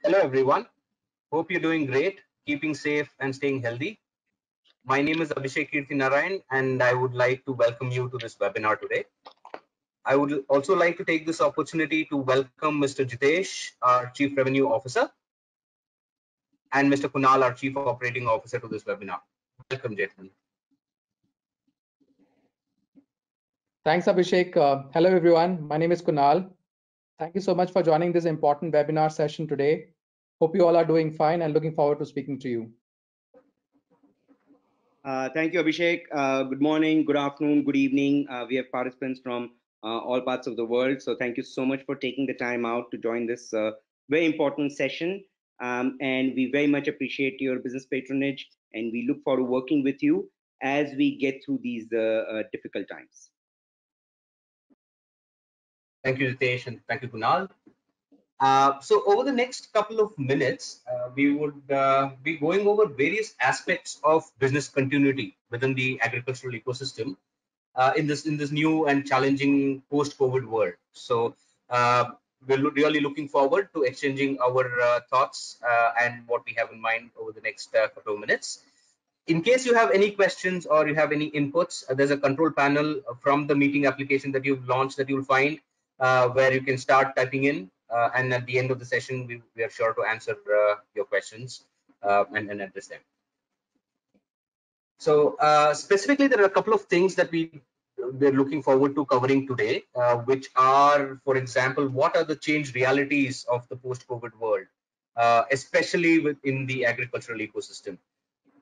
Hello, everyone. Hope you're doing great, keeping safe and staying healthy. My name is Abhishek Kirtinarayan, and I would like to welcome you to this webinar today. I would also like to take this opportunity to welcome Mr. Jitesh, our Chief Revenue Officer, and Mr. Kunal, our Chief Operating Officer, to this webinar. Welcome, gentlemen. Thanks, Abhishek. Hello, everyone. My name is Kunal. Thank you so much for joining this important webinar session today. Hope you all are doing fine and looking forward to speaking to you. Thank you, Abhishek. Good morning, good afternoon, good evening. We have participants from all parts of the world. So thank you so much for taking the time out to join this very important session. And we very much appreciate your business patronage, and we look forward to working with you as we get through these difficult times. Thank you, Jitesh, and thank you, Kunal. So over the next couple of minutes, we would be going over various aspects of business continuity within the agricultural ecosystem in this new and challenging post-COVID world. So we're really looking forward to exchanging our thoughts and what we have in mind over the next couple of minutes. In case you have any questions or you have any inputs, there's a control panel from the meeting application that you've launched that you'll find where you can start typing in. And at the end of the session, we are sure to answer your questions and address them. So specifically, there are a couple of things that we're looking forward to covering today, which are, for example, what are the changed realities of the post-COVID world, especially within the agricultural ecosystem.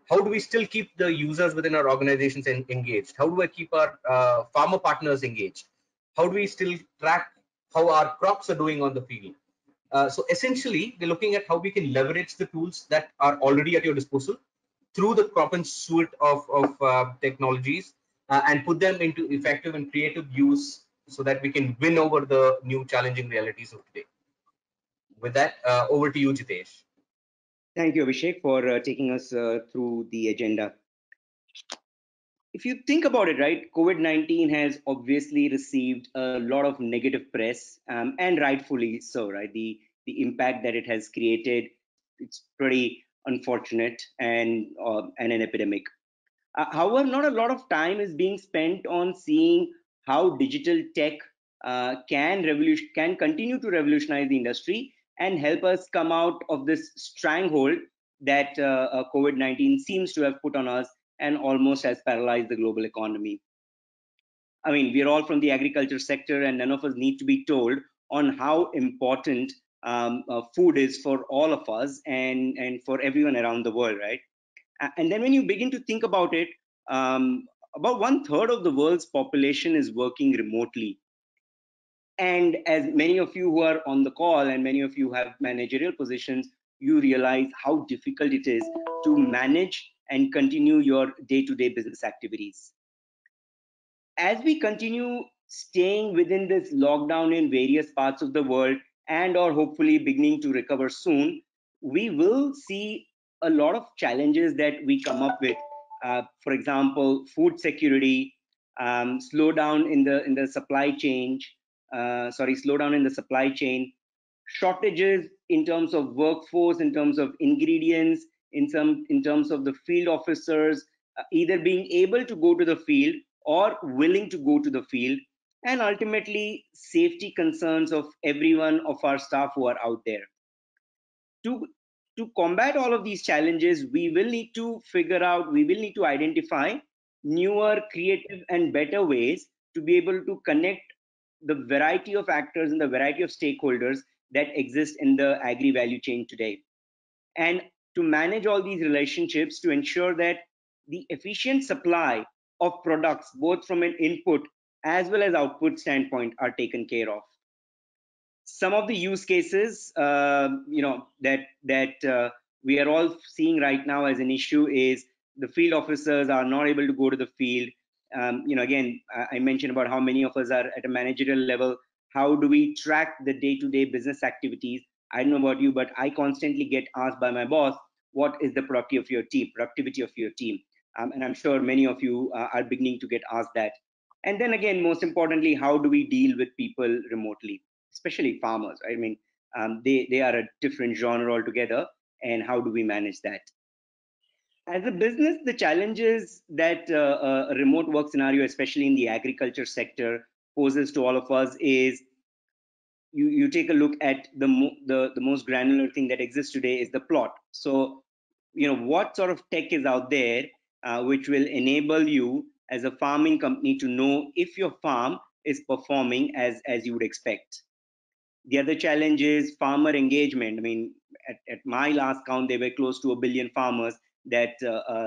How do we still keep the users within our organizations engaged? How do I keep our farmer partners engaged? How do we still track how our crops are doing on the field? So essentially, we're looking at how we can leverage the tools that are already at your disposal through the crop and suite of technologies and put them into effective and creative use so that we can win over the new challenging realities of today. With that, over to you, Jitesh. Thank you, Abhishek, for taking us through the agenda. If you think about it, right, COVID-19 has obviously received a lot of negative press, and rightfully so, right? The impact that it has created, it's pretty unfortunate and an epidemic. However, not a lot of time is being spent on seeing how digital tech can continue to revolutionize the industry and help us come out of this stranglehold that COVID-19 seems to have put on us and almost has paralyzed the global economy. I mean, we're all from the agriculture sector, and none of us need to be told on how important food is for all of us and for everyone around the world, right? And then when you begin to think about it, about 1/3 of the world's population is working remotely. And as many of you who are on the call and many of you have managerial positions, you realize how difficult it is to manage and continue your day-to-day business activities. As we continue staying within this lockdown in various parts of the world and or hopefully beginning to recover soon, we will see a lot of challenges that we come up with. For example, food security, slowdown in the supply chain, slowdown in the supply chain, shortages in terms of workforce, in terms of ingredients, in terms of the field officers either being able to go to the field or willing to go to the field, and ultimately safety concerns of everyone of our staff who are out there. To combat all of these challenges, we will need to identify newer, creative, and better ways to be able to connect the variety of actors and the variety of stakeholders that exist in the agri value chain today, and to manage all these relationships to ensure that the efficient supply of products, both from an input as well as output standpoint, are taken care of. Some of the use cases that we are all seeing right now as an issue is the field officers are not able to go to the field. Again, I mentioned about how many of us are at a managerial level. How do we track the day-to-day business activities? I don't know about you, but I constantly get asked by my boss, what is the productivity of your team? And I'm sure many of you are beginning to get asked that. And then again, most importantly, how do we deal with people remotely, especially farmers? I mean, They are a different genre altogether. And how do we manage that? As a business, the challenges that a remote work scenario, especially in the agriculture sector, poses to all of us is you take a look at the most granular thing that exists today is the plot. So, what sort of tech is out there which will enable you as a farming company to know if your farm is performing as you would expect. The other challenge is farmer engagement. I mean, at my last count, there were close to 1 billion farmers that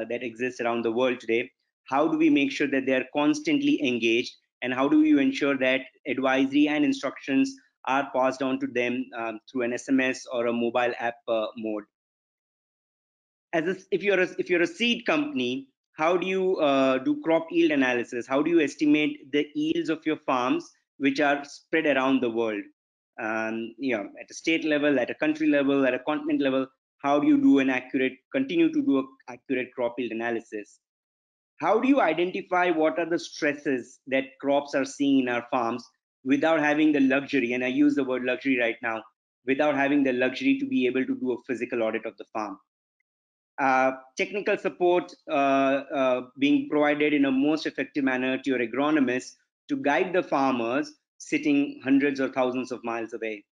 exist around the world today. How do we make sure that they are constantly engaged, and how do you ensure that advisory and instructions are passed on to them through an SMS or a mobile app mode? If you're a seed company, how do you do crop yield analysis? How do you estimate the yields of your farms which are spread around the world? At a state level, at a country level, at a continent level, how do you do continue to do an accurate crop yield analysis? How do you identify what are the stresses that crops are seeing in our farms without having the luxury, and I use the word luxury right now, without having the luxury to be able to do a physical audit of the farm? Technical support being provided in a most effective manner to your agronomists to guide the farmers sitting hundreds or thousands of miles away.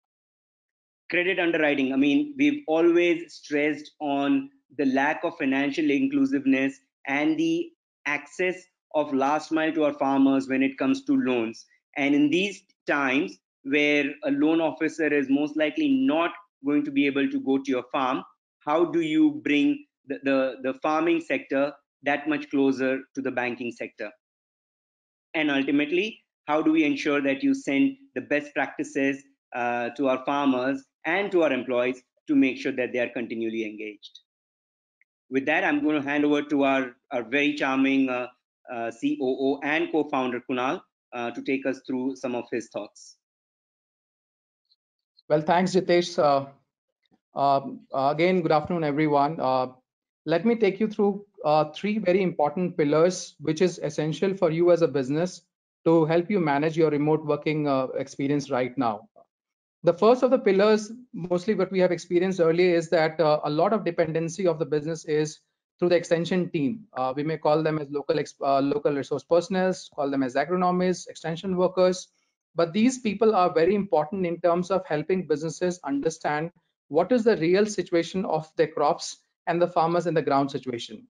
Credit underwriting. I mean, we've always stressed on the lack of financial inclusiveness and the access of last mile to our farmers when it comes to loans. And in these times where a loan officer is most likely not going to be able to go to your farm, how do you bring the farming sector that much closer to the banking sector? And ultimately, how do we ensure that you send the best practices to our farmers and to our employees to make sure that they are continually engaged? With that, I'm going to hand over to our very charming COO and co-founder, Kunal, to take us through some of his thoughts. Well, thanks, Jitesh. Again, good afternoon, everyone. Let me take you through three very important pillars, which is essential for you as a business to help you manage your remote working experience right now. The first of the pillars, mostly what we have experienced earlier, is that a lot of dependency of the business is through the extension team. We may call them as local resource personnel, call them as agronomists, extension workers, but these people are very important in terms of helping businesses understand what is the real situation of their crops and the farmers in the ground situation.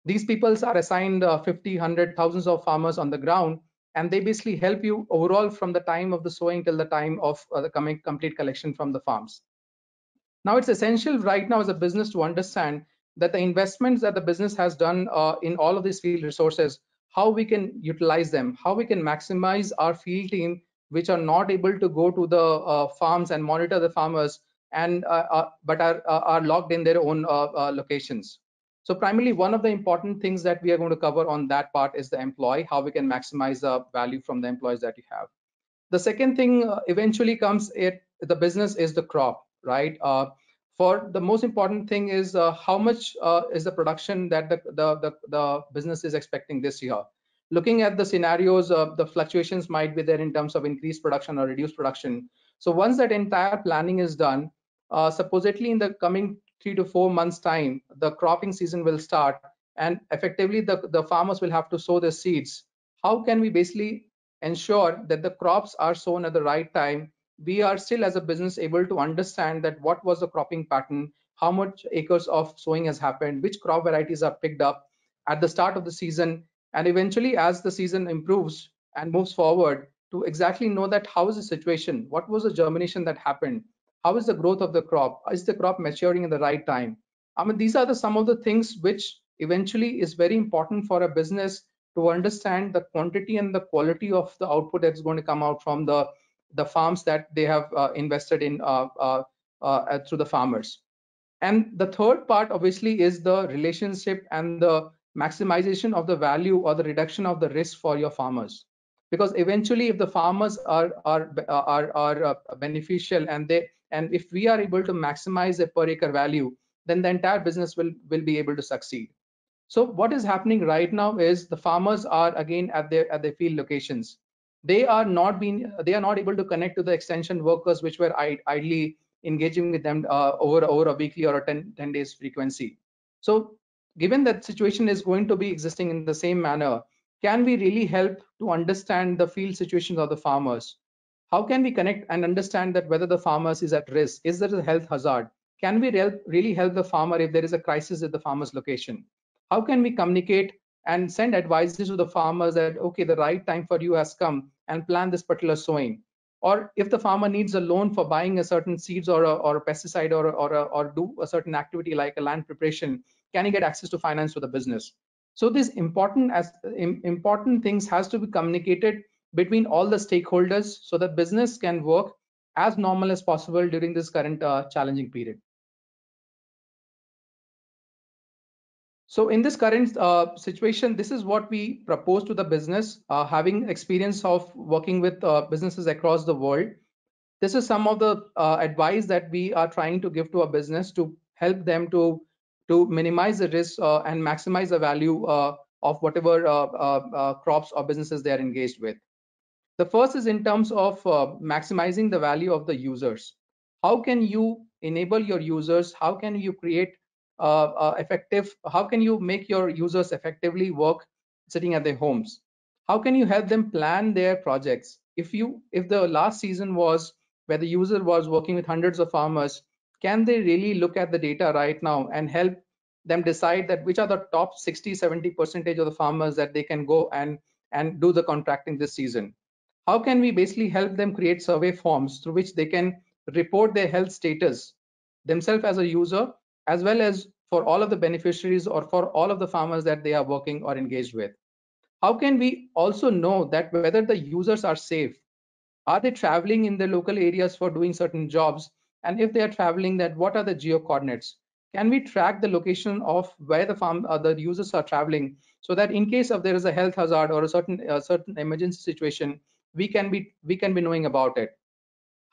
These people are assigned 50, 100, thousands of farmers on the ground, and they basically help you overall from the time of the sowing till the time of the complete collection from the farms. Now, it's essential right now as a business to understand that the investments that the business has done in all of these field resources, how we can utilize them, how we can maximize our field team, which are not able to go to the farms and monitor the farmers, and but are locked in their own locations. So primarily, one of the important things that we are going to cover on that part is the employee, how we can maximize the value from the employees that you have. The second thing eventually comes the business is the crop, right? For the most important thing is how much is the production that the business is expecting this year. Looking at the scenarios, the fluctuations might be there in terms of increased production or reduced production. So once that entire planning is done, supposedly in the coming 3 to 4 months time, the cropping season will start, and effectively the farmers will have to sow the seeds. How can we basically ensure that the crops are sown at the right time? We are still as a business able to understand that what was the cropping pattern, how much acres of sowing has happened, which crop varieties are picked up at the start of the season, and eventually as the season improves and moves forward, to exactly know that how is the situation, what was the germination that happened, how is the growth of the crop, is the crop maturing in the right time. I mean, these are some of the things which eventually is very important for a business to understand the quantity and the quality of the output that's going to come out from the farms that they have invested in through the farmers. And the third part obviously is the relationship and the maximization of the value or the reduction of the risk for your farmers. Because eventually, if the farmers are beneficial, and if we are able to maximize the per acre value, then the entire business will be able to succeed. So what is happening right now is the farmers are again at their field locations. They are not able to connect to the extension workers which were idly engaging with them over a weekly or a 10 days frequency. So given that situation is going to be existing in the same manner, can we really help to understand the field situations of the farmers? How can we connect and understand that whether the farmers is at risk? Is there a health hazard? Can we really help the farmer if there is a crisis at the farmer's location? How can we communicate and send advices to the farmers that, okay, the right time for you has come and plan this particular sowing? Or if the farmer needs a loan for buying a certain seeds or a pesticide or do a certain activity like a land preparation, can he get access to finance for the business? So these important things has to be communicated between all the stakeholders so that business can work as normal as possible during this current challenging period. So in this current situation, this is what we propose to the business, having experience of working with businesses across the world. This is some of the advice that we are trying to give to a business to help them to minimize the risk and maximize the value of whatever crops or businesses they are engaged with. The first is in terms of maximizing the value of the users. How can you enable your users? How can you create effective? How can you make your users effectively work sitting at their homes? How can you help them plan their projects? If the last season was where the user was working with hundreds of farmers, can they really look at the data right now and help them decide that which are the top 60-70% of the farmers that they can go and do the contracting this season? How can we basically help them create survey forms through which they can report their health status themselves as a user, as well as for all of the beneficiaries or for all of the farmers that they are working or engaged with? How can we also know that whether the users are safe? Are they traveling in the local areas for doing certain jobs? And if they are traveling, that what are the geo coordinates? Can we track the location of where the users are traveling, so that in case of there is a health hazard or a certain emergency situation, we can be knowing about it?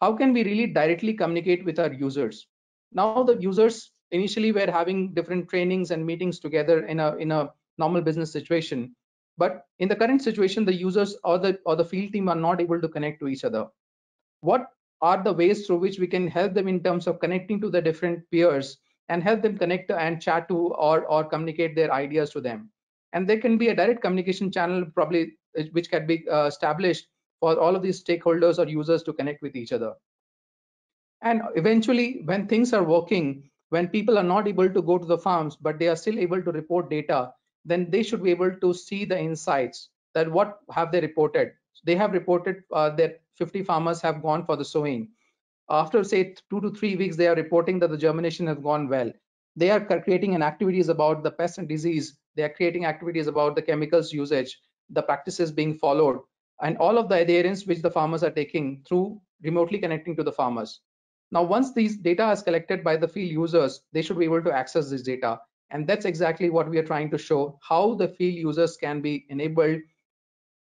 How can we really directly communicate with our users? Now the users initially were having different trainings and meetings together in a normal business situation, but in the current situation the users or the field team are not able to connect to each other. What are the ways through which we can help them in terms of connecting to the different peers and help them connect and chat to or communicate their ideas to them? And there can be a direct communication channel probably which can be established for all of these stakeholders or users to connect with each other. And eventually, when things are working, when people are not able to go to the farms, but they are still able to report data, then they should be able to see the insights that what have they reported. They have reported that 50 farmers have gone for the sowing. After say 2 to 3 weeks, they are reporting that the germination has gone well. They are creating an activities about the pest and disease. They are creating activities about the chemicals usage, the practices being followed, and all of the adherence which the farmers are taking through remotely connecting to the farmers. Now, once these data is collected by the field users, they should be able to access this data. And that's exactly what we are trying to show, how the field users can be enabled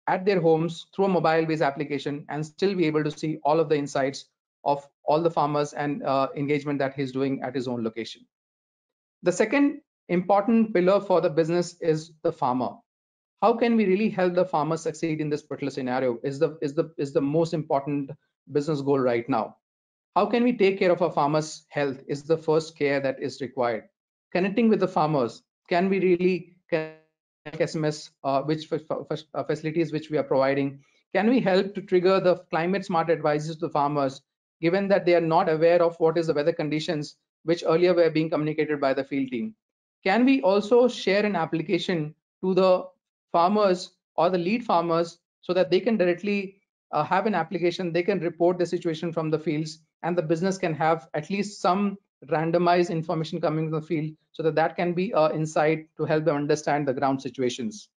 at their homes through a mobile-based application and still be able to see all of the insights of all the farmers and engagement that he's doing at his own location. The second important pillar for the business is the farmer. How can we really help the farmer succeed in this particular scenario is the most important business goal right now. How can we take care of our farmers' health is the first care that is required. Connecting with the farmers, can we really connect SMS, which facilities which we are providing? Can we help to trigger the climate smart advices to the farmers, given that they are not aware of what is the weather conditions, which earlier were being communicated by the field team? Can we also share an application to the farmers or the lead farmers so that they can directly have an application, they can report the situation from the fields, and the business can have at least some randomized information coming from the field so that that can be insight to help them understand the ground situations.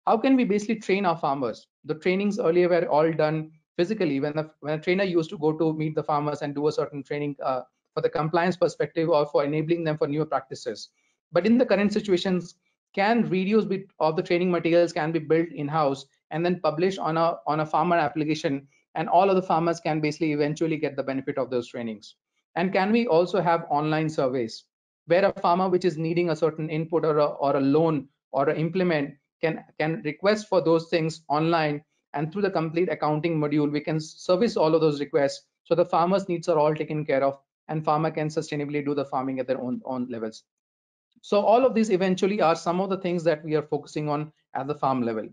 How can we basically train our farmers? The trainings earlier were all done physically when a trainer used to go to meet the farmers and do a certain training for the compliance perspective or for enabling them for newer practices. But in the current situations, can videos of the training materials can be built in-house and then published on a farmer application, and all of the farmers can basically eventually get the benefit of those trainings? And can we also have online surveys where a farmer which is needing a certain input or a loan or an implement can request for those things online, and through the complete accounting module we can service all of those requests, so the farmers needs are all taken care of and farmer can sustainably do the farming at their own levels. So all of these eventually are some of the things that we are focusing on at the farm level.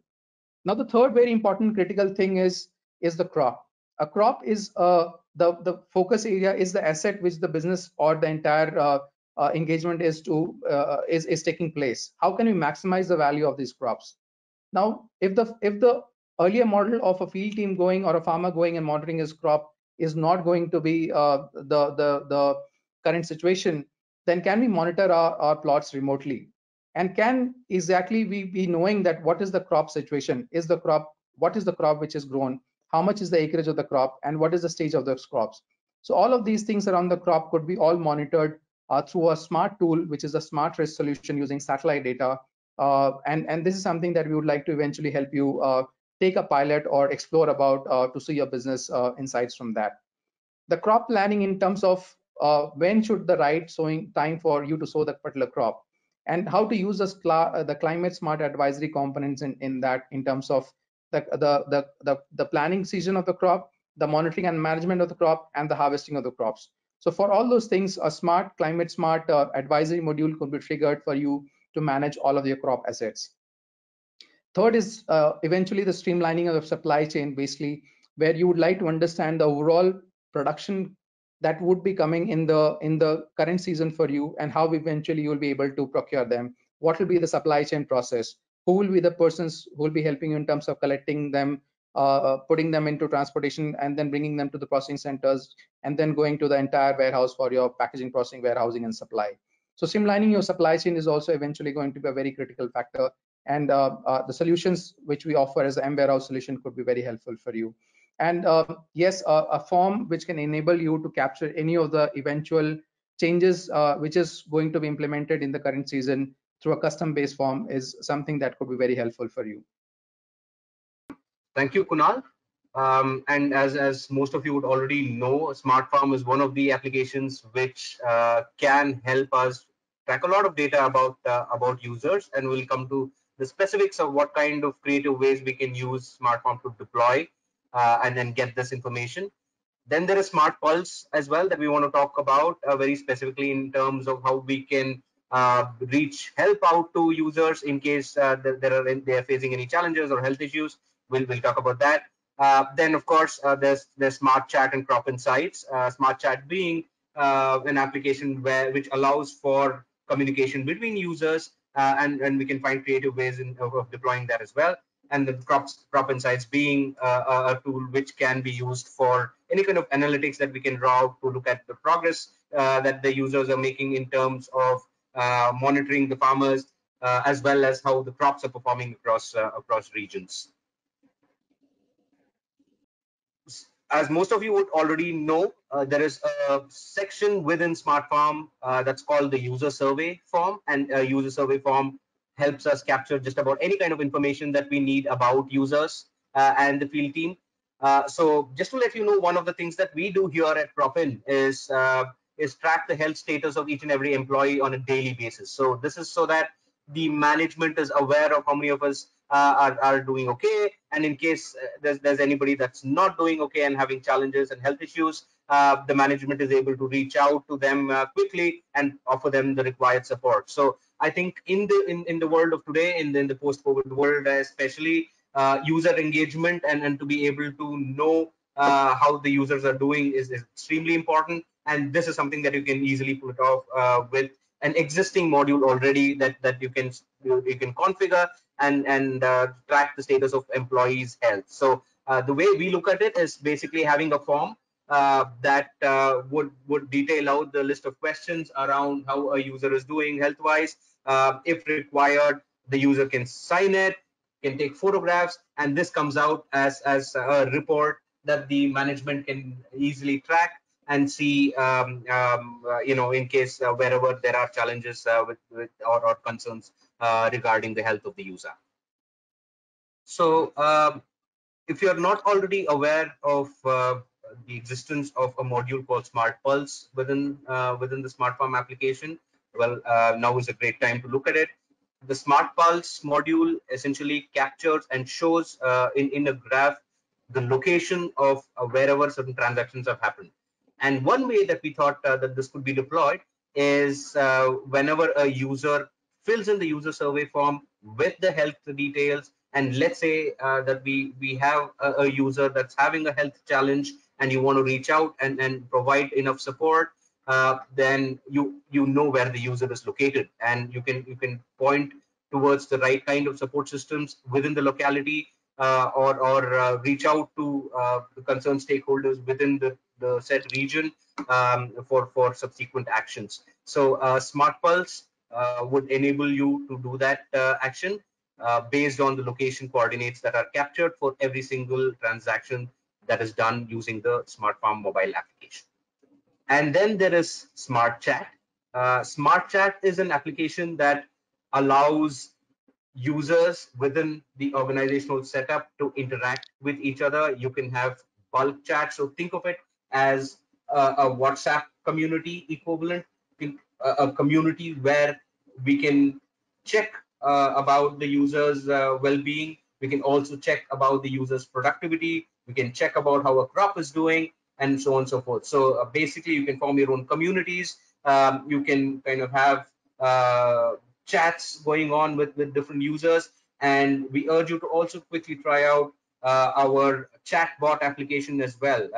Now, the third very important critical thing is the crop. A crop is the focus area is the asset which the business or the entire engagement is taking place. How can we maximize the value of these crops? Now, if the earlier model of a field team going or a farmer going and monitoring his crop is not going to be the current situation, then can we monitor our plots remotely? And can exactly we be knowing that what is the crop situation? What is the crop which is grown? How much is the acreage of the crop? And what is the stage of those crops? So all of these things around the crop could be all monitored through a smart tool, which is a SmartRisk solution using satellite data, and this is something that we would like to eventually help you take a pilot or explore about to see your business insights from that. The crop planning in terms of when should the right sowing time for you to sow that particular crop, and how to use the climate smart advisory components in that, in terms of the planning season of the crop, the monitoring and management of the crop, and the harvesting of the crops. So for all those things, a smart climate smart advisory module could be triggered for you to manage all of your crop assets. Third is eventually the streamlining of the supply chain, basically, where you would like to understand the overall production that would be coming in the current season for you, and how eventually you will be able to procure them. What will be the supply chain process? Who will be the persons who will be helping you in terms of collecting them, putting them into transportation, and then bringing them to the processing centers, and then going to the entire warehouse for your packaging, processing, warehousing, and supply. So streamlining your supply chain is also eventually going to be a very critical factor, and the solutions which we offer as an mWarehouse solution could be very helpful for you. And yes, a form which can enable you to capture any of the eventual changes which is going to be implemented in the current season through a custom based form is something that could be very helpful for you. Thank you, Kunal. And as most of you would already know, SmartFarm is one of the applications which can help us track a lot of data about users, and we'll come to the specifics of what kind of creative ways we can use SmartFarm to deploy and then get this information. Then there is Smartpulse as well that we want to talk about very specifically in terms of how we can reach help out to users in case they are facing any challenges or health issues. We'll talk about that. Then of course there's Smartchat and Crop Insights. Smartchat being an application which allows for communication between users, and we can find creative ways of deploying that as well. And the crop insights being a tool which can be used for any kind of analytics that we can draw to look at the progress that the users are making in terms of monitoring the farmers, as well as how the crops are performing across regions. As most of you would already know, there is a section within SmartFarm that's called the user survey form, and a user survey form helps us capture just about any kind of information that we need about users and the field team. So just to let you know, one of the things that we do here at Propin is track the health status of each and every employee on a daily basis. So this is so that the management is aware of how many of us are doing okay, and in case there's anybody that's not doing okay and having challenges and health issues, the management is able to reach out to them quickly and offer them the required support. So I think in the world of today, in the post-COVID world especially, user engagement and to be able to know how the users are doing is extremely important, and this is something that you can easily pull it off with an existing module already that you can configure and track the status of employees' health. So the way we look at it is basically having a form that would detail out the list of questions around how a user is doing health-wise. If required, the user can sign it, can take photographs, and this comes out as a report that the management can easily track and see, in case wherever there are challenges with or concerns regarding the health of the user. So if you're not already aware of the existence of a module called Smartpulse within the SmartFarm application, well, now is a great time to look at it. The Smartpulse module essentially captures and shows in a graph the location of wherever certain transactions have happened. And one way that we thought that this could be deployed is whenever a user fills in the user survey form with the health details, and let's say that we have a user that's having a health challenge, and you want to reach out and provide enough support, then you know where the user is located, and you can point towards the right kind of support systems within the locality, or reach out to the concerned stakeholders within the said region for subsequent actions. So Smartpulse would enable you to do that action based on the location coordinates that are captured for every single transaction that is done using the SmartFarm mobile application. And then there is Smartchat. Smartchat is an application that allows users within the organizational setup to interact with each other. You can have bulk chat. So think of it as a WhatsApp community equivalent, a community where we can check about the user's well-being. We can also check about the user's productivity. We can check about how a crop is doing, and so on and so forth. So basically, you can form your own communities. You can kind of have chats going on with different users. And we urge you to also quickly try out our chatbot application as well,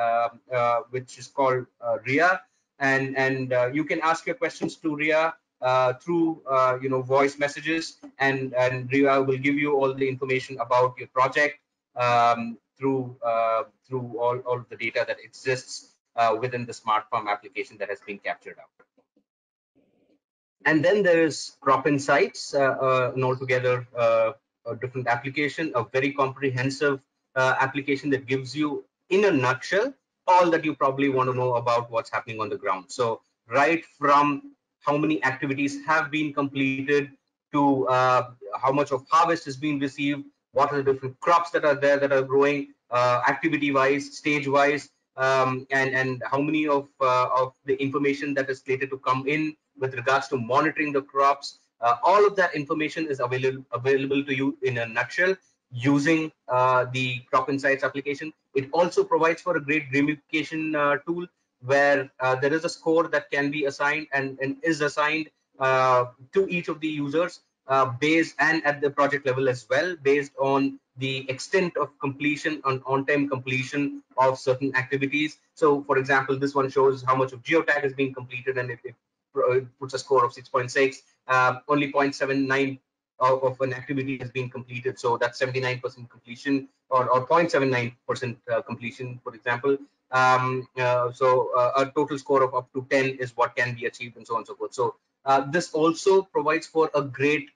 which is called RIA. And you can ask your questions to RIA through voice messages, and RIA will give you all the information about your project through all of the data that exists within the SmartFarm application that has been captured out. And then there is Crop Insights, an altogether a different application, a very comprehensive application that gives you, in a nutshell, all that you probably want to know about what's happening on the ground. So right from how many activities have been completed to how much of harvest has been received, what are the different crops that are there that are growing activity-wise, stage-wise, and how many of the information that is slated to come in with regards to monitoring the crops. All of that information is available to you in a nutshell using the Crop Insights application. It also provides for a great gamification tool where there is a score that can be assigned and is assigned to each of the users based, and at the project level as well, based on the extent of completion on-time completion of certain activities. So for example, this one shows how much of geotag has been completed, and it puts a score of 6.6. Only 0.79 of an activity has been completed, so that's 79% completion, or 0.79% completion, for example. A total score of up to 10 is what can be achieved, and so on and so forth. So this also provides for a great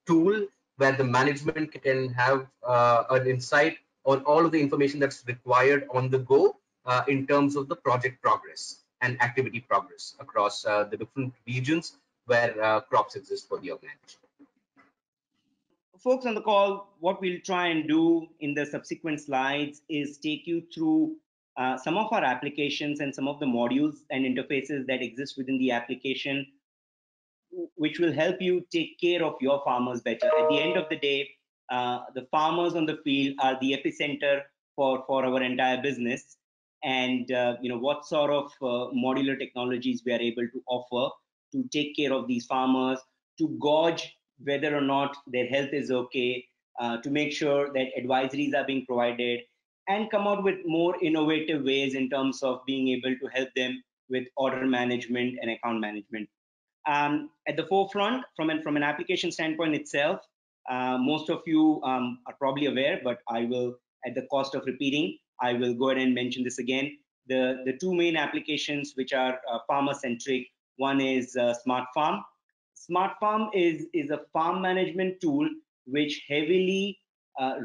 tool where the management can have an insight on all of the information that's required on the go in terms of the project progress and activity progress across the different regions where crops exist for the organization. Folks on the call, what we'll try and do in the subsequent slides is take you through some of our applications and some of the modules and interfaces that exist within the application, which will help you take care of your farmers better. At the end of the day, the farmers on the field are the epicenter for our entire business. And what sort of modular technologies we are able to offer to take care of these farmers, to gauge whether or not their health is okay, to make sure that advisories are being provided, and come out with more innovative ways in terms of being able to help them with order management and account management. At the forefront, from an application standpoint itself, most of you are probably aware, but I will, at the cost of repeating, I will go ahead and mention this again. The two main applications which are farmer-centric, one is SmartFarm. SmartFarm is a farm management tool which heavily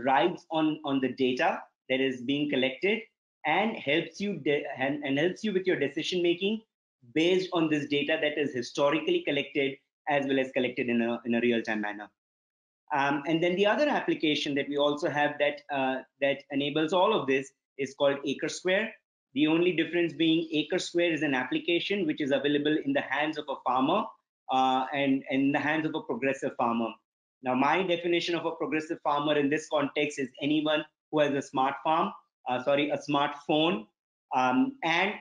rides on the data that is being collected and helps you and helps you with your decision making based on this data that is historically collected as well as collected in a real-time manner. And then the other application that we also have that enables all of this is called AcreSquare. The only difference being AcreSquare is an application which is available in the hands of a farmer and in the hands of a progressive farmer. Now, my definition of a progressive farmer in this context is anyone who has a smartphone and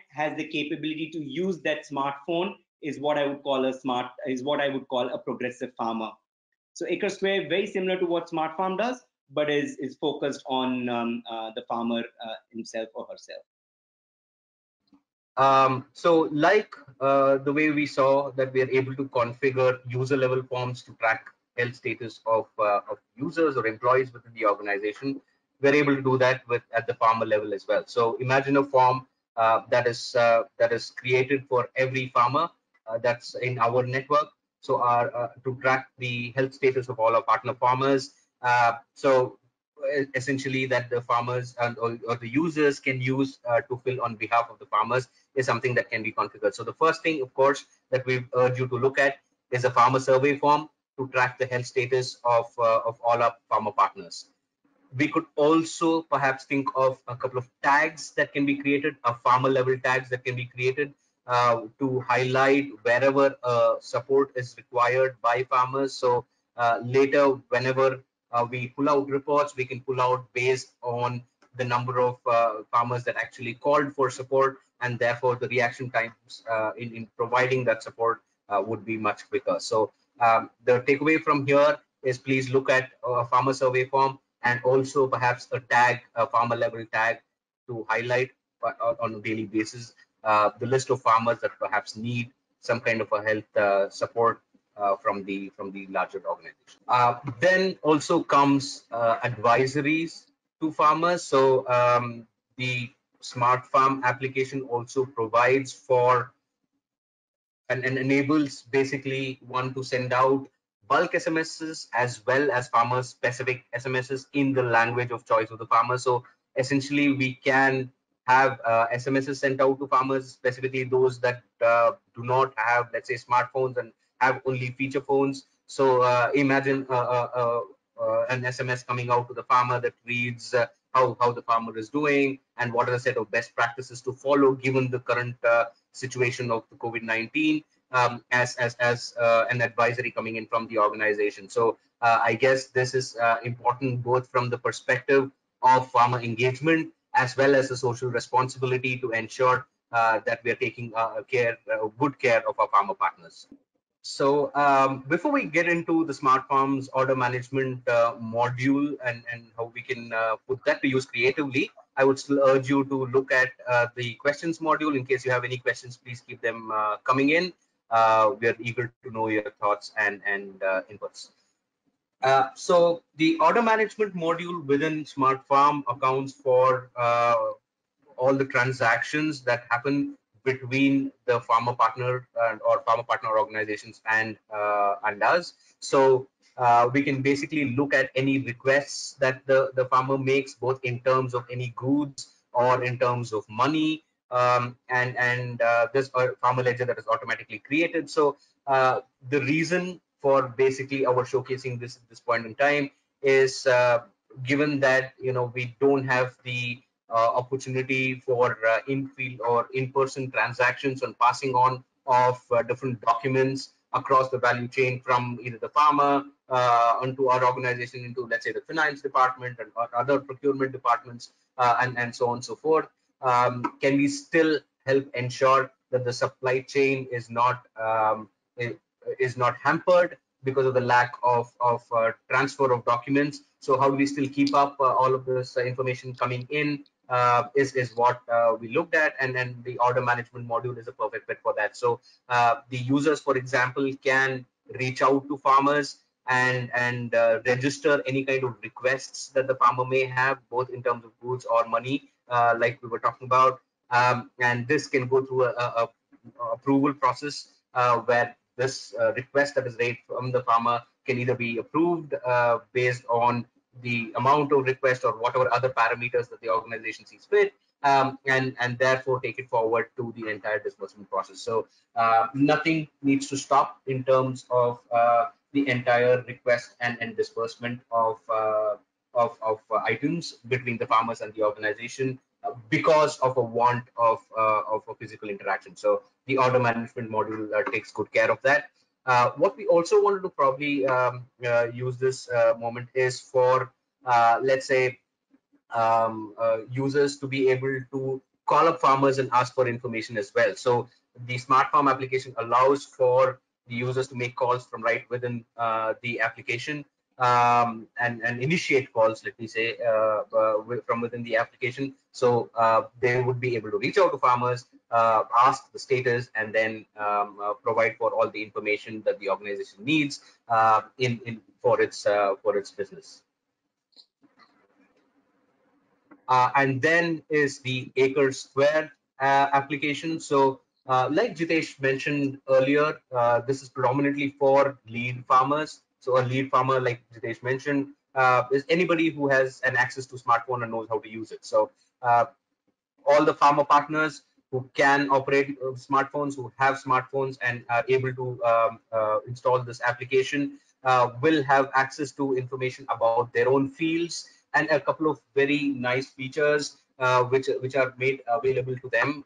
has the capability to use that smartphone is what I would call a progressive farmer. So AcreSquare, very similar to what SmartFarm does, but is focused on the farmer himself or herself. So like the way we saw that we are able to configure user level forms to track health status of users or employees within the organization, we're able to do that with at the farmer level as well. So imagine a form that is created for every farmer that's in our network. So our to track the health status of all our partner farmers. So essentially that the farmers or the users can use to fill on behalf of the farmers is something that can be configured. So the first thing, of course, that we urge you to look at is a farmer survey form to track the health status of all our farmer partners. We could also perhaps think of a couple of tags that can be created, a farmer level tags that can be created to highlight wherever support is required by farmers. So later, whenever we pull out reports, we can pull out based on the number of farmers that actually called for support, and therefore the reaction times in providing that support would be much quicker. So the takeaway from here is please look at a farmer survey form and also perhaps a tag, a farmer level tag to highlight on a daily basis the list of farmers that perhaps need some kind of a health support from the larger organization. Then also comes advisories to farmers. So the Smart Farm application also provides for and enables basically one to send out bulk SMSs as well as farmer specific SMSs in the language of choice of the farmer. So essentially, we can have SMSs sent out to farmers, specifically those that do not have, let's say, smartphones and have only feature phones. So imagine an SMS coming out to the farmer that reads how the farmer is doing and what are the set of best practices to follow given the current situation of the COVID-19 as an advisory coming in from the organization. So I guess this is important both from the perspective of farmer engagement as well as the social responsibility to ensure that we are taking good care of our farmer partners. So before we get into the Smart Farms order management module and how we can put that to use creatively, I would still urge you to look at the questions module. In case you have any questions, please keep them coming in. We are eager to know your thoughts and inputs. So the order management module within Smart Farm accounts for all the transactions that happen between the farmer partner or farmer partner organizations and us. So we can basically look at any requests that the farmer makes, both in terms of any goods or in terms of money, and this farmer ledger that is automatically created. So the reason for basically our showcasing this at this point in time is given that we don't have the opportunity for in-field or in-person transactions and passing on of different documents across the value chain from either the farmer onto our organization into, let's say, the finance department and or other procurement departments and so on and so forth. Can we still help ensure that the supply chain is not hampered because of the lack of transfer of documents? So how do we still keep up all of this information coming in is what we looked at, and then the order management module is a perfect fit for that. So the users, for example, can reach out to farmers and register any kind of requests that the farmer may have, both in terms of goods or money, like we were talking about. And this can go through a approval process where this request that is raised from the farmer can either be approved based on the amount of request or whatever other parameters that the organization sees fit, and therefore take it forward to the entire disbursement process. So nothing needs to stop in terms of the entire request and disbursement of items between the farmers and the organization because of a want of a physical interaction. So the order management module takes good care of that. What we also wanted to probably use this moment is for, let's say, users to be able to call up farmers and ask for information as well. So the SmartFarm application allows for the users to make calls from right within the application, and initiate calls, let me say, from within the application. So they would be able to reach out to farmers, ask the status, and then provide for all the information that the organization needs in for its business. And then is the Acre Square application. So, like Jitesh mentioned earlier, this is predominantly for lead farmers. So, a lead farmer, like Jitesh mentioned, is anybody who has an access to smartphone and knows how to use it. So, all the farmer partners who can operate smartphones, who have smartphones and are able to install this application, will have access to information about their own fields and a couple of very nice features which are made available to them,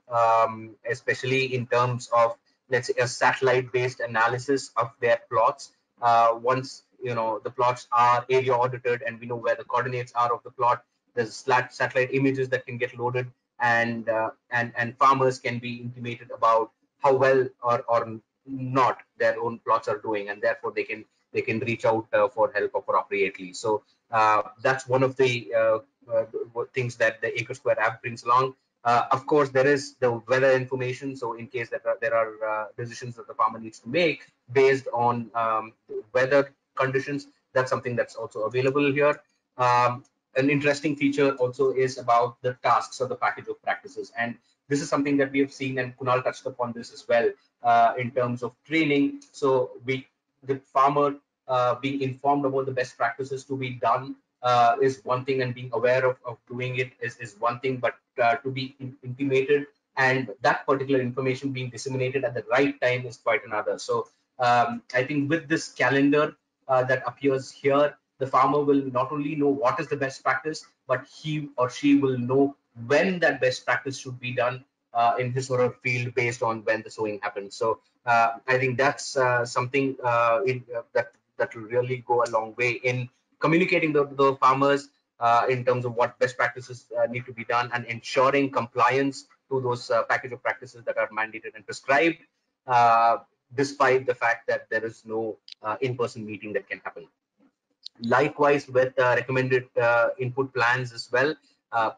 especially in terms of, let's say, a satellite-based analysis of their plots. Once the plots are area audited and we know where the coordinates are of the plot, there's satellite images that can get loaded, and farmers can be intimated about how well or not their own plots are doing, and therefore they can reach out for help appropriately. So that's one of the things that the AcreSquare app brings along. Of course, there is the weather information. So in case that there are decisions that the farmer needs to make based on weather conditions, that's something that's also available here. An interesting feature also is about the tasks or the package of practices, and this is something that we have seen, and Kunal touched upon this as well, in terms of training. So the farmer being informed about the best practices to be done is one thing, and being aware of doing it is one thing, but to be intimated and that particular information being disseminated at the right time is quite another. So I think with this calendar that appears here, the farmer will not only know what is the best practice, but he or she will know when that best practice should be done in his or her field based on when the sowing happens. So I think that's something that will really go a long way in communicating the farmers in terms of what best practices need to be done and ensuring compliance to those package of practices that are mandated and prescribed, uh, despite the fact that there is no in-person meeting that can happen. Likewise, with recommended input plans as well.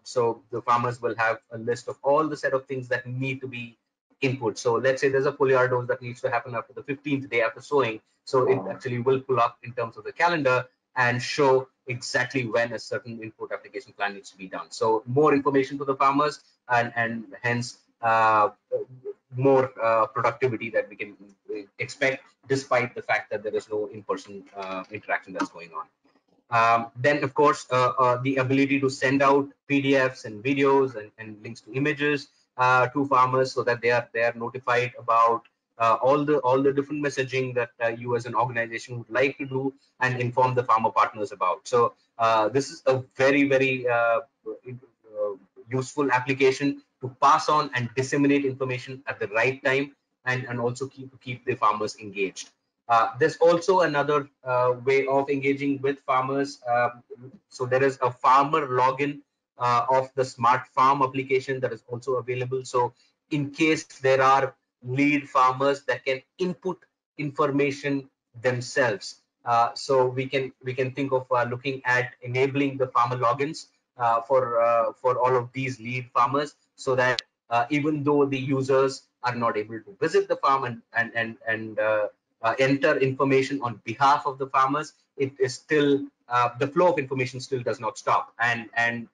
So the farmers will have a list of all the set of things that need to be input. So let's say there's a foliar dose that needs to happen after the 15th day after sowing. So it actually will pull up in terms of the calendar and show exactly when a certain input application plan needs to be done. So more information to the farmers, and hence more productivity that we can expect, despite the fact that there is no in-person interaction that's going on. Then, of course, the ability to send out PDFs and videos and links to images to farmers, so that they are notified about all the different messaging that you as an organization would like to do and inform the farmer partners about. So this is a very useful application to pass on and disseminate information at the right time, and also keep the farmers engaged. There's also another way of engaging with farmers. So there is a farmer login of the SmartFarm application that is also available. So in case there are lead farmers that can input information themselves, so we can think of looking at enabling the farmer logins for all of these lead farmers, so that even though the users are not able to visit the farm and enter information on behalf of the farmers, it is still the flow of information still does not stop, and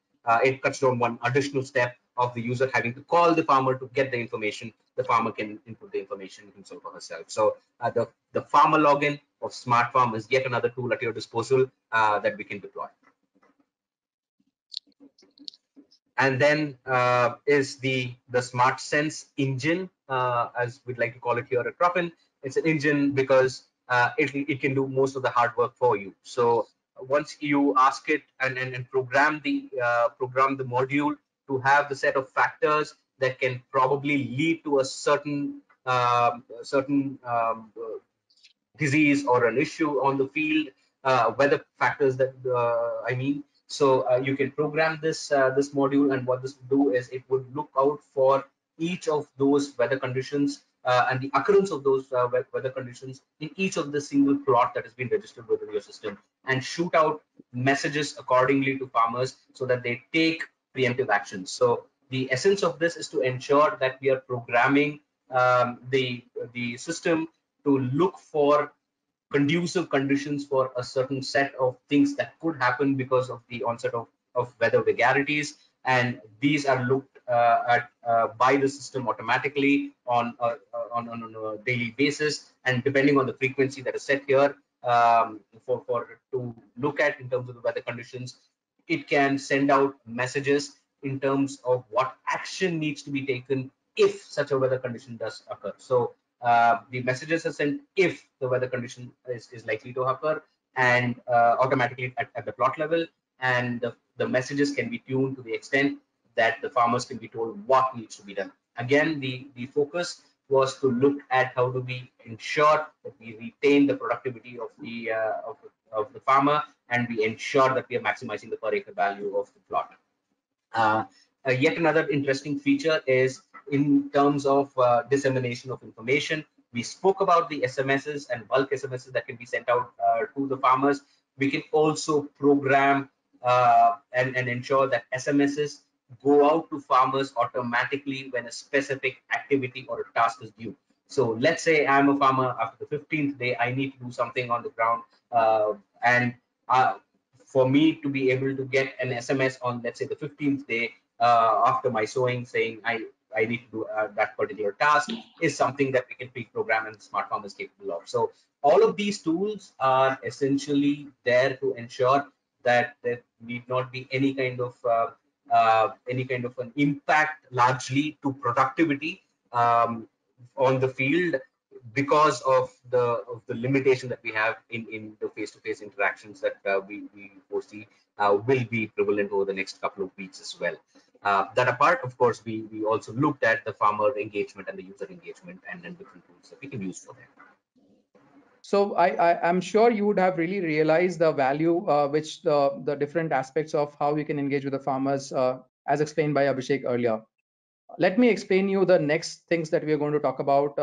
it cuts down one additional step of the user having to call the farmer to get the information. The farmer can input the information himself or herself. So the farmer login of SmartFarm is yet another tool at your disposal that we can deploy. And then is the Smartsense Engine, as we'd like to call it here at Propin. It's an engine because it can do most of the hard work for you. So once you ask it and program the module to have the set of factors that can probably lead to a certain disease or an issue on the field, weather factors that I mean. So you can program this module, and what this would do is it would look out for each of those weather conditions and the occurrence of those weather conditions in each of the single plot that has been registered within your system, and shoot out messages accordingly to farmers so that they take preemptive actions. So the essence of this is to ensure that we are programming the system to look for conducive conditions for a certain set of things that could happen because of the onset of weather vagaries, and these are looked at by the system automatically on a daily basis, and depending on the frequency that is set here for to look at in terms of the weather conditions, it can send out messages in terms of what action needs to be taken if such a weather condition does occur. So the messages are sent if the weather condition is likely to occur, and automatically at the plot level, and the messages can be tuned to the extent that the farmers can be told what needs to be done. Again, the focus was to look at how do we ensure that we retain the productivity of the farmer, and we ensure that we are maximizing the per acre value of the plot. Uh, Yet another interesting feature is in terms of dissemination of information. We spoke about the SMSs and bulk SMSs that can be sent out to the farmers. We can also program and ensure that SMSs go out to farmers automatically when a specific activity or a task is due. So let's say I'm a farmer, after the 15th day, I need to do something on the ground, and uh, for me to be able to get an SMS on, let's say, the 15th day after my sowing saying I need to do that particular task is something that we can pre-program and SmartFarm is capable of. So all of these tools are essentially there to ensure that there need not be any kind of an impact largely to productivity on the field because of the limitation that we have in the face-to-face interactions that we foresee will be prevalent over the next couple of weeks as well. That apart, of course, we also looked at the farmer engagement and the user engagement, and then different tools that we can use for that. So I'm sure you would have really realized the value which the different aspects of how you can engage with the farmers, as explained by Abhishek earlier. Let me explain you the next things that we are going to talk about.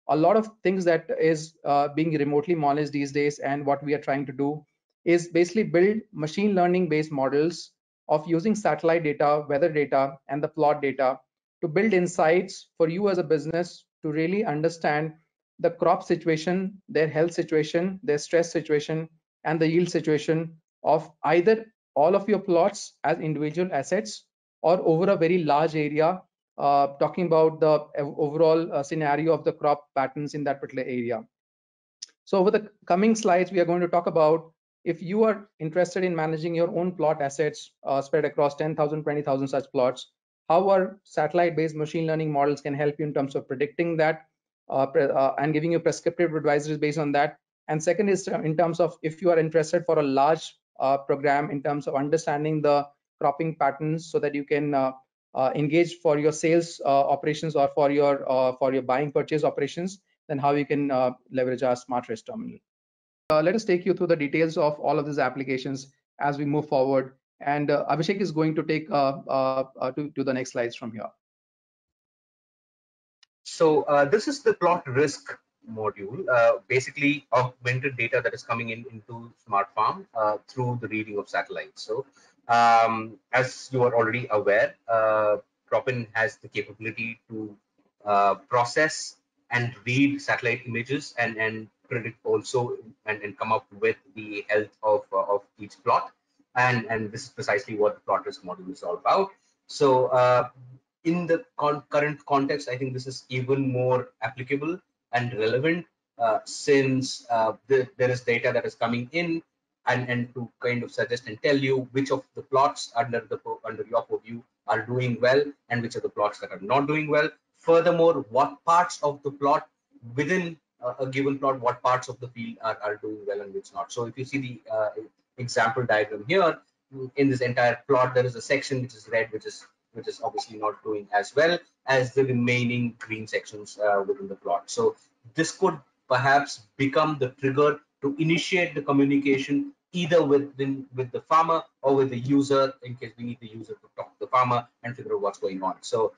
A lot of things that is being remotely managed these days, and what we are trying to do is basically build machine learning based models of using satellite data, weather data, and the plot data to build insights for you as a business to really understand the crop situation, their health situation, their stress situation, and the yield situation of either all of your plots as individual assets or over a very large area, talking about the overall scenario of the crop patterns in that particular area. So over the coming slides, we are going to talk about if you are interested in managing your own plot assets spread across 10,000, 20,000 such plots, how our satellite-based machine learning models can help you in terms of predicting that and giving you prescriptive advisories based on that. And second is in terms of if you are interested for a large program in terms of understanding the cropping patterns so that you can engage for your sales operations or for your buying purchase operations, then how you can leverage our SmartRisk terminal. Let us take you through the details of all of these applications as we move forward. And Abhishek is going to take to the next slides from here. So this is the plot risk module, basically augmented data that is coming into SmartFarm through the reading of satellites. So as you are already aware, Propin has the capability to process and read satellite images and predict also and come up with the health of each plot. And this is precisely what the plot risk module is all about. So in the current context, I think this is even more applicable and relevant since there is data that is coming in and to kind of suggest and tell you which of the plots under your purview are doing well and which are the plots that are not doing well. Furthermore, what parts of the plot within a given plot, what parts of the field are doing well and which not. So if you see the example diagram here, in this entire plot, there is a section which is red, which is obviously not doing as well as the remaining green sections within the plot. So this could perhaps become the trigger to initiate the communication either with the farmer or with the user, in case we need the user to talk to the farmer and figure out what's going on. So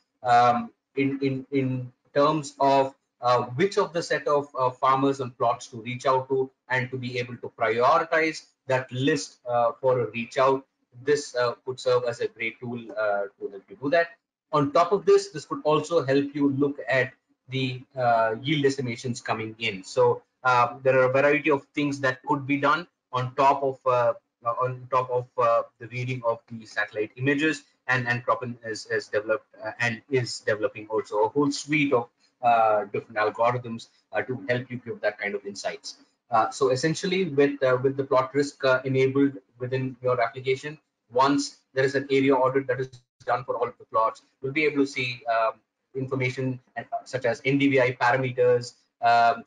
in terms of which of the set of farmers and plots to reach out to and to be able to prioritize that list for a reach out, this could serve as a great tool to help you do that. On top of this, this could also help you look at the yield estimations coming in. So there are a variety of things that could be done on top of the reading of the satellite images, and Cropin is developed and is developing also a whole suite of different algorithms to help you give that kind of insights. So essentially, with the plot risk enabled within your application, once there is an area audit that is done for all of the plots, you'll be able to see information such as NDVI parameters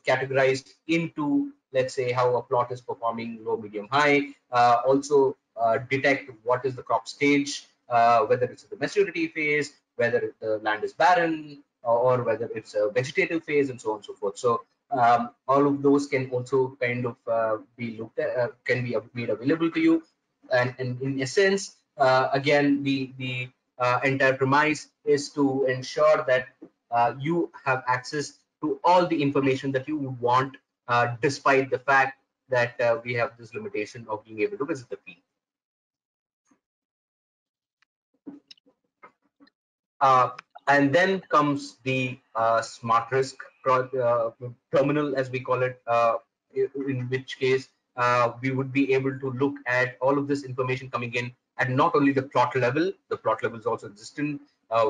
categorized into, let's say, how a plot is performing low, medium, high. Also detect what is the crop stage, whether it's the maturity phase, whether the land is barren, or whether it's a vegetative phase, and so on and so forth. So all of those can also kind of be looked at, can be made available to you. And in essence, again, the entire premise is to ensure that you have access to all the information that you would want, despite the fact that we have this limitation of being able to visit the field. Uh, and then comes the SmartRisk terminal, as we call it, in which case we would be able to look at all of this information coming in at not only the plot level is also existent.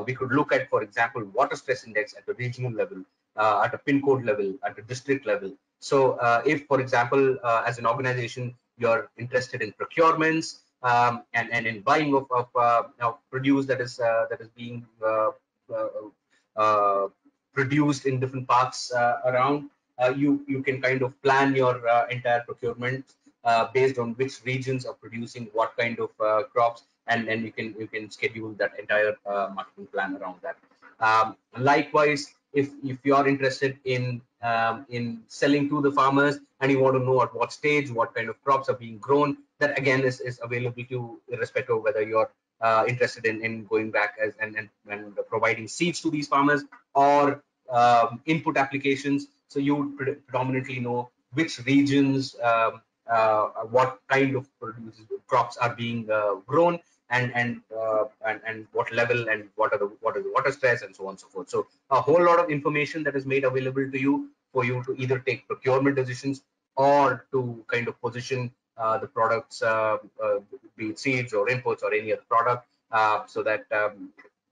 We could look at, for example, water stress index at the regional level, at a pin code level, at a district level. So if, for example, as an organization, you're interested in procurements, and in buying of produce that is being uh, produced in different parts around, you can kind of plan your entire procurement based on which regions are producing what kind of crops, and you can schedule that entire marketing plan around that. Likewise, if you are interested in selling to the farmers and you want to know at what stage what kind of crops are being grown, that again is available to you irrespective of whether you're interested in going back and providing seeds to these farmers or input applications. So you would predominantly know which regions, what kind of crops are being grown, and what level, and what is the water stress, and so on and so forth. So a whole lot of information that is made available to you for you to either take procurement decisions or to kind of position the products, be it seeds or inputs or any other product, so that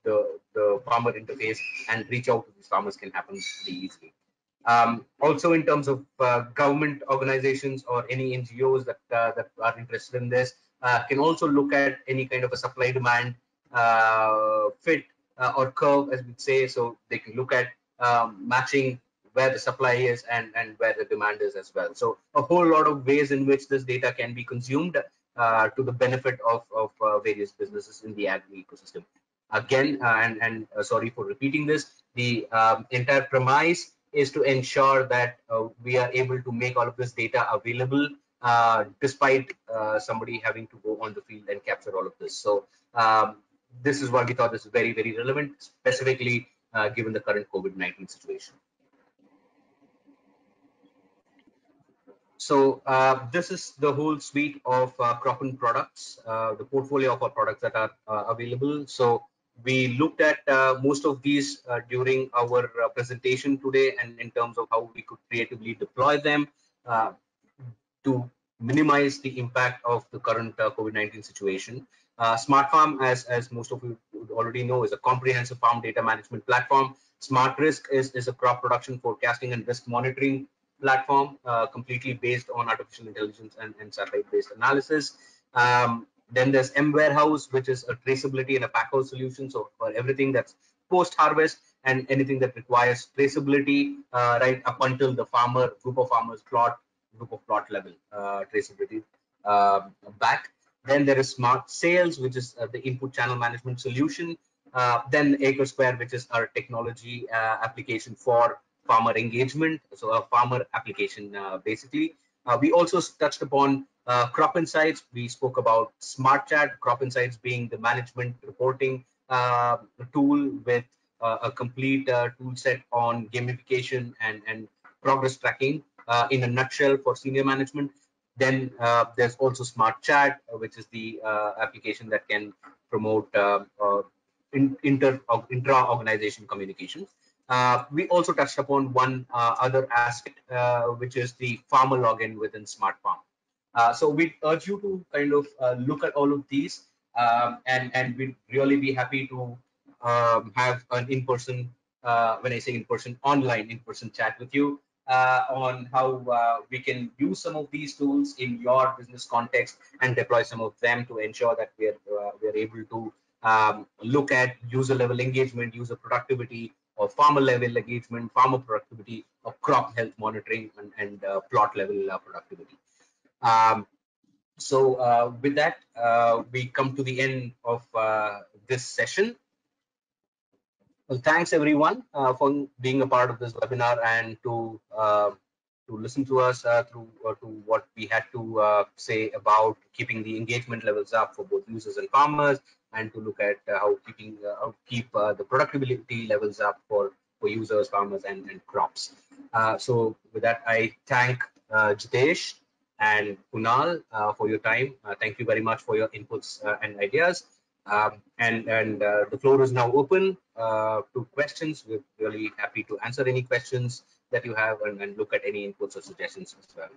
the farmer interface and reach out to these farmers can happen pretty easily. Also, in terms of government organizations or any NGOs that are interested in this, can also look at any kind of a supply demand fit or curve, as we'd say. So they can look at matching where the supply is and where the demand is as well. So a whole lot of ways in which this data can be consumed to the benefit of various businesses in the agri ecosystem. Again, sorry for repeating this, the entire premise is to ensure that we are able to make all of this data available despite somebody having to go on the field and capture all of this. So this is why we thought this is very, very relevant, specifically given the current COVID-19 situation. So this is the whole suite of Cropin products, the portfolio of our products that are available. So we looked at most of these during our presentation today, and in terms of how we could creatively deploy them to minimize the impact of the current COVID-19 situation. SmartFarm, as most of you would already know, is a comprehensive farm data management platform. SmartRisk is a crop production forecasting and risk monitoring platform, completely based on artificial intelligence and satellite-based analysis. Then there's M Warehouse, which is a traceability and a packhouse solution. So for everything that's post-harvest and anything that requires traceability right up until the group of farmers group of plot level traceability back. Then there is Smart Sales, which is the input channel management solution. Then AcreSquare, which is our technology application for farmer engagement, so a farmer application basically. We also touched upon crop insights. We spoke about Smartchat, crop insights being the management reporting tool with a complete tool set on gamification and progress tracking in a nutshell for senior management. Then there's also Smartchat, which is the application that can promote intra-organization communications. We also touched upon one other aspect, which is the farmer login within SmartFarm. So we urge you to kind of look at all of these, and we'd really be happy to have an in-person, when I say in-person, online in-person chat with you on how we can use some of these tools in your business context and deploy some of them to ensure that we're able to look at user level engagement, user productivity, or farmer level engagement, farmer productivity, or crop health monitoring, and plot level productivity. Um, with that, we come to the end of this session. Well, thanks everyone for being a part of this webinar and to listen to us through to what we had to say about keeping the engagement levels up for both users and farmers, and to look at how keep the productivity levels up for users, farmers, and crops. So with that, I thank Jitesh and Kunal for your time. Thank you very much for your inputs and ideas. And the floor is now open to questions. We're really happy to answer any questions that you have and look at any inputs or suggestions as well.